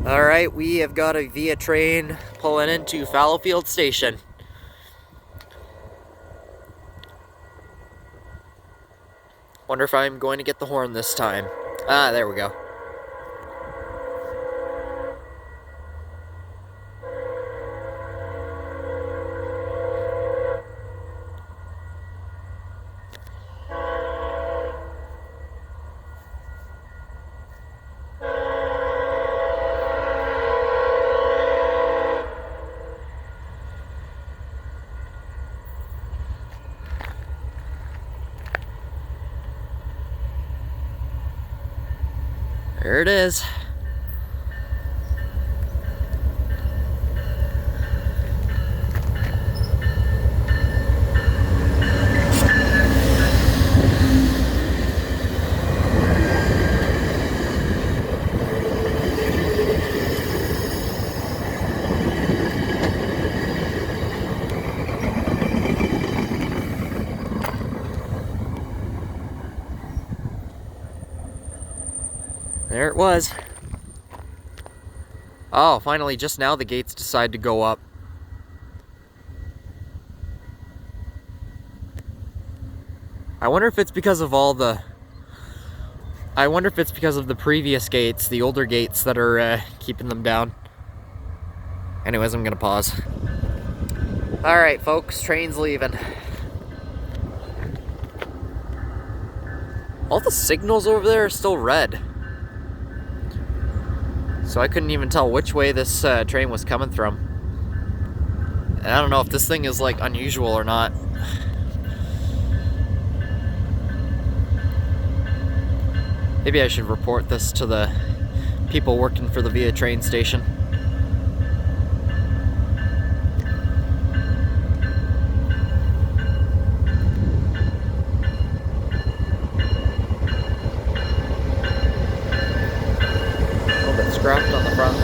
Alright, we have got a via train pulling into Fallowfield station. Wonder if I'm going to get the horn this time. Ah, there we go. There it is. There it was. Oh, finally, just now the gates decide to go up. I wonder if it's because of the previous gates, the older gates that are keeping them down. Anyways, I'm gonna pause. Alright, folks, train's leaving. All the signals over there are still red. So I couldn't even tell which way this train was coming from. And I don't know if this thing is like unusual or not. Maybe I should report this to the people working for the via train station. Scrapped on the front.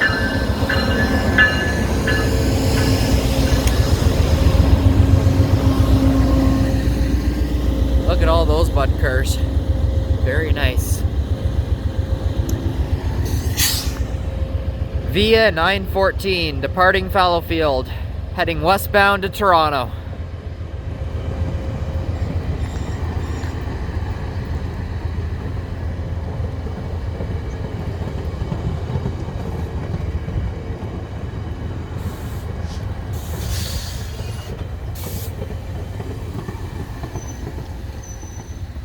Look at all those bud curs. Very nice. Via 914, departing Fallowfield, heading westbound to Toronto.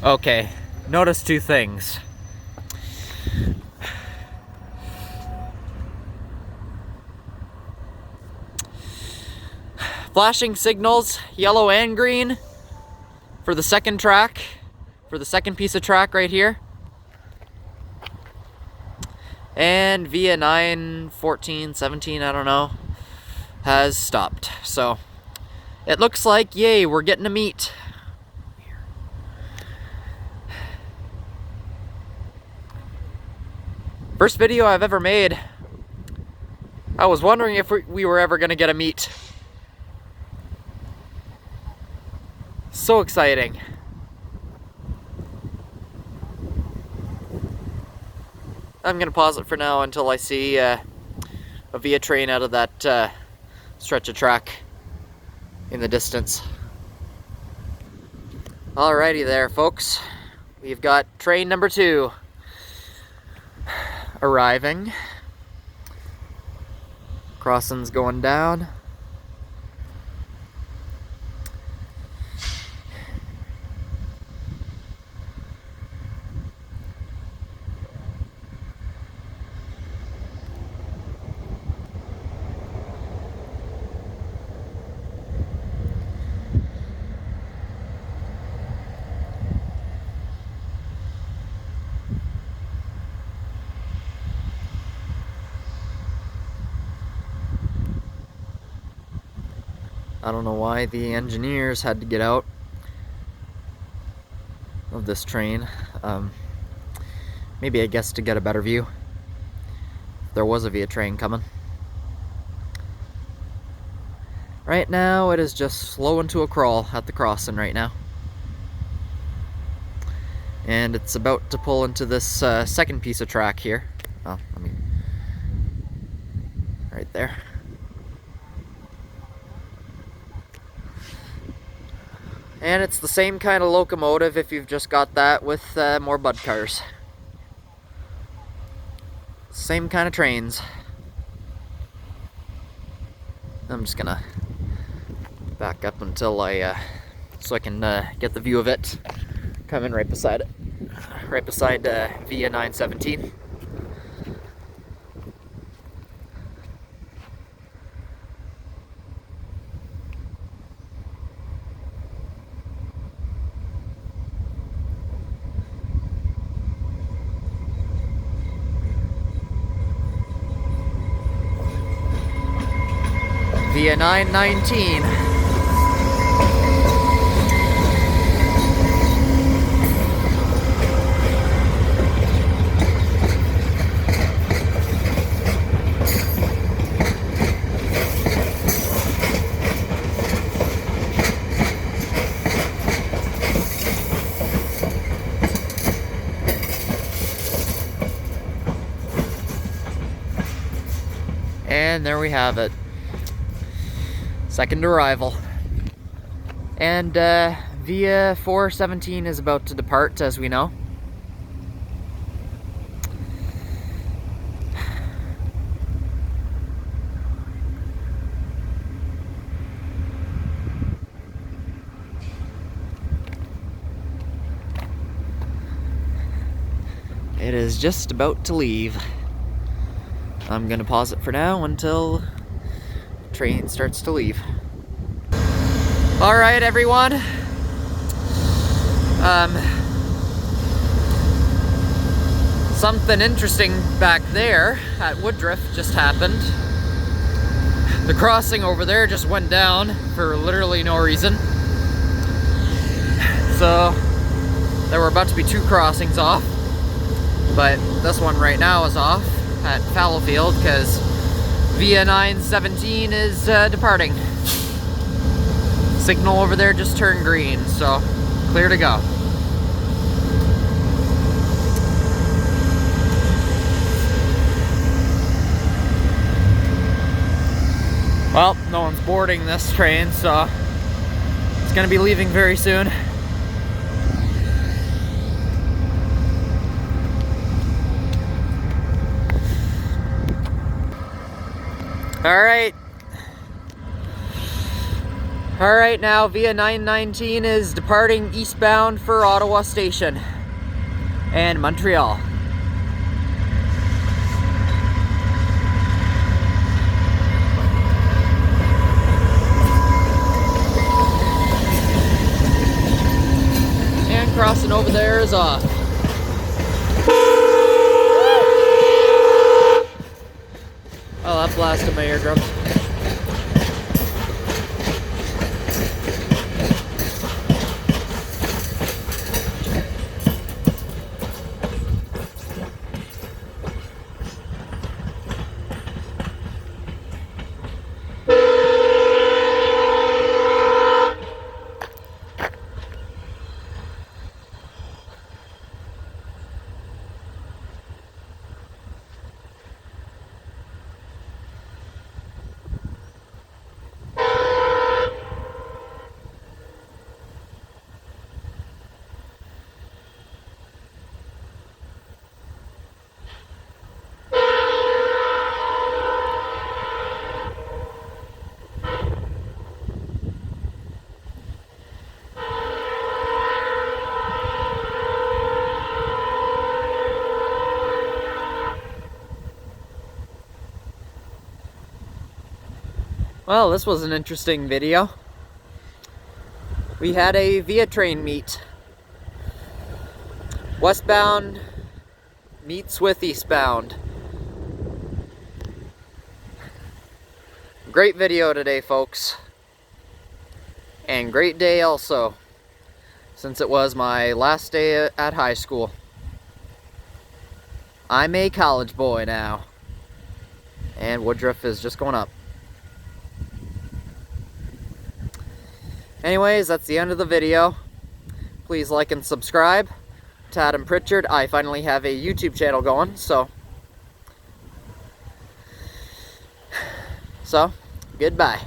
Okay, notice two things. Flashing signals, yellow and green, for the second track, for the second piece of track right here. And via 914, 17, I don't know, has stopped. So, it looks like, yay, we're getting to meet. First video I've ever made. I was wondering if we were ever gonna get a meet. So exciting. I'm gonna pause it for now until I see a via train out of that stretch of track in the distance. Alrighty there, folks. We've got train number 2 arriving. Crossing's going down. I don't know why the engineers had to get out of this train. Maybe I guess to get a better view. There was a via train coming. Right now it is just slowing to a crawl at the crossing right now. And it's about to pull into this second piece of track here. Oh, let me right there. And it's the same kind of locomotive if you've just got that with more bud cars. Same kind of trains. I'm just gonna back up until so I can get the view of it. Coming right beside it, right beside Via 917. Via 919. And there we have it. Second arrival. And Via 417 is about to depart, as we know. It is just about to leave. I'm gonna pause it for now until the train starts to leave. All right, everyone. Something interesting back there at Woodruff just happened. The crossing over there just went down for literally no reason. So there were about to be 2 crossings off, but this one right now is off at Fallowfield because Via 917 is departing. Signal over there just turned green, so clear to go. Well, no one's boarding this train, so it's gonna be leaving very soon. All right, now Via 919 is departing eastbound for Ottawa Station and Montreal. And crossing over there is off. Oh, that blasted my eardrums. Well, this was an interesting video. We had a Via train meet. Westbound meets with eastbound. Great video today, folks. And great day also, since it was my last day at high school. I'm a college boy now. And Woodruff is just going up. Anyways, that's the end of the video. Please like and subscribe to Adam Pritchard. I finally have a YouTube channel going, so So, goodbye.